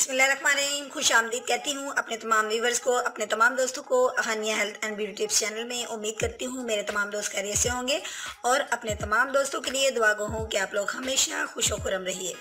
बिस्मिल्लाहिर्रहमानिर्रहीम। खुश आमदीद कहती हूँ अपने तमाम व्यूवर्स को, अपने तमाम दोस्तों को Hania health and beauty tips channel में। उम्मीद करती हूँ मेरे तमाम दोस्त खैरियत से होंगे और अपने तमाम दोस्तों के लिए दुआ गो हूँ कि आप लोग हमेशा खुश व खुरम रहिए।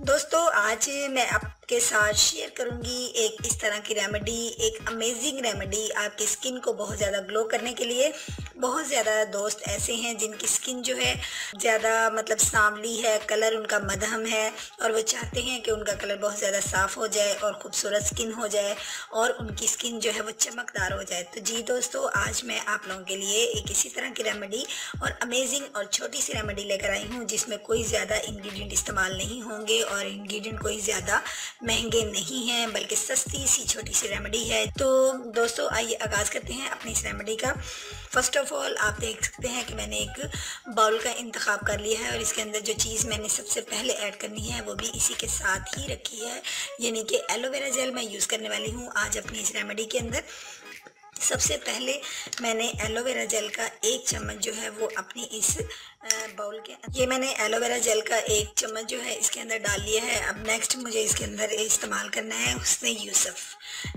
दोस्तों, आज मैं आपके साथ शेयर करूंगी एक इस तरह की रेमेडी, एक अमेजिंग रेमेडी आपकी स्किन को बहुत ज़्यादा ग्लो करने के लिए। बहुत ज़्यादा दोस्त ऐसे हैं जिनकी स्किन जो है ज़्यादा मतलब सांवली है, कलर उनका मध्यम है और वो चाहते हैं कि उनका कलर बहुत ज़्यादा साफ़ हो जाए और ख़ूबसूरत स्किन हो जाए और उनकी स्किन जो है वो चमकदार हो जाए। तो जी दोस्तों, आज मैं आप लोगों के लिए एक इसी तरह की रेमेडी और अमेजिंग और छोटी सी रेमेडी लेकर आई हूँ जिसमें कोई ज़्यादा इंग्रेडिएंट इस्तेमाल नहीं होंगे और इंग्रेडिएंट कोई ज़्यादा महंगे नहीं हैं, बल्कि सस्ती सी छोटी सी रेमेडी है। तो दोस्तों, आइए आगाज़ करते हैं अपनी इस रेमेडी का। फर्स्ट ऑफ ऑल आप देख सकते हैं कि मैंने एक बाउल का इंतखाब कर लिया है और इसके अंदर जो चीज़ मैंने सबसे पहले ऐड करनी है वो भी इसी के साथ ही रखी है, यानी कि एलोवेरा जेल मैं यूज़ करने वाली हूँ आज अपनी इस रेमेडी के अंदर। सबसे पहले मैंने एलोवेरा जेल का 1 चम्मच जो है वो अपनी इस बाउल के ये मैंने एलोवेरा जेल का 1 चम्मच जो है इसके अंदर डाल लिया है। अब नेक्स्ट मुझे इसके अंदर इस्तेमाल करना है हुस्न यूसुफ।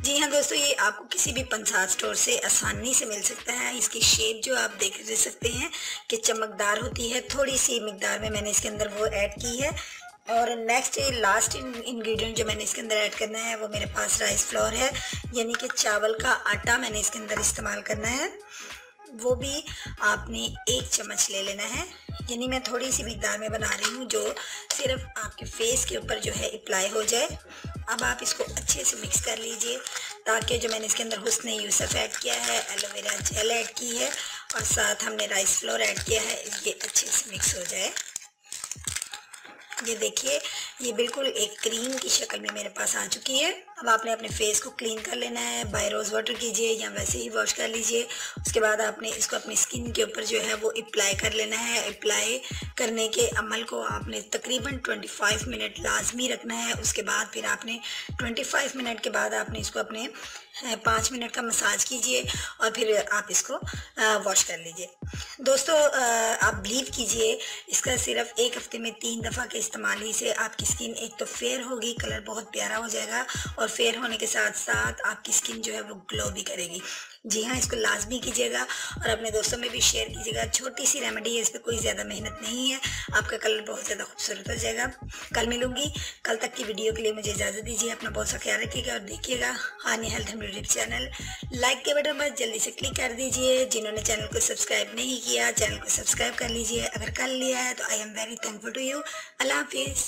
जी हाँ दोस्तों, ये आपको किसी भी पंसार स्टोर से आसानी से मिल सकता है। इसकी शेप जो आप देख सकते हैं कि चमकदार होती है। थोड़ी सी मिकदार में मैंने इसके अंदर वो ऐड की है। और नेक्स्ट लास्ट इंग्रेडिएंट जो मैंने इसके अंदर ऐड करना है वो मेरे पास राइस फ्लोर है, यानी कि चावल का आटा मैंने इसके अंदर इस्तेमाल करना है। वो भी आपने 1 चम्मच ले लेना है, यानी मैं थोड़ी सी मिकदार में बना रही हूँ जो सिर्फ आपके फेस के ऊपर जो है अप्लाई हो जाए। अब आप इसको अच्छे से मिक्स कर लीजिए ताकि जो मैंने इसके अंदर हुस्न यूसुफ ऐड किया है, एलोवेरा जेल ऐड की है और साथ हमने राइस फ्लोर ऐड किया है, ये अच्छे से मिक्स हो जाए। ये देखिए, ये बिल्कुल एक क्रीम की शक्ल में मेरे पास आ चुकी है। अब आपने अपने फेस को क्लीन कर लेना है, बाय रोज़ वाटर कीजिए या वैसे ही वॉश कर लीजिए। उसके बाद आपने इसको अपनी स्किन के ऊपर जो है वो अप्लाई कर लेना है। अप्लाई करने के अमल को आपने तकरीबन 25 मिनट लाजमी रखना है। उसके बाद फिर आपने 25 मिनट के बाद आपने इसको अपने 5 मिनट का मसाज कीजिए और फिर आप इसको वॉश कर लीजिए। दोस्तों, आप बिलीव कीजिए, इसका सिर्फ 1 हफ्ते में 3 दफ़ा के इस्तेमाल ही से आपकी स्किन एक तो फेयर होगी, कलर बहुत प्यारा हो जाएगा और फेयर होने के साथ साथ आपकी स्किन जो है वो ग्लो भी करेगी। जी हाँ, इसको लाजमी कीजिएगा और अपने दोस्तों में भी शेयर कीजिएगा। छोटी सी रेमेडी है, इस पर कोई ज़्यादा मेहनत नहीं है, आपका कलर बहुत ज़्यादा खूबसूरत हो जाएगा। कल मिलूंगी, कल तक की वीडियो के लिए मुझे इजाज़त दीजिए। अपना बहुत सा ख्याल रखिएगा और देखिएगा Hania health and beauty channel. Like के बटन पर जल्दी से क्लिक कर दीजिए। जिन्होंने चैनल को सब्सक्राइब नहीं किया, चैनल को सब्सक्राइब कर लीजिए। अगर कर लिया है तो I am very thankful to you. अल्लाह हाफिज़।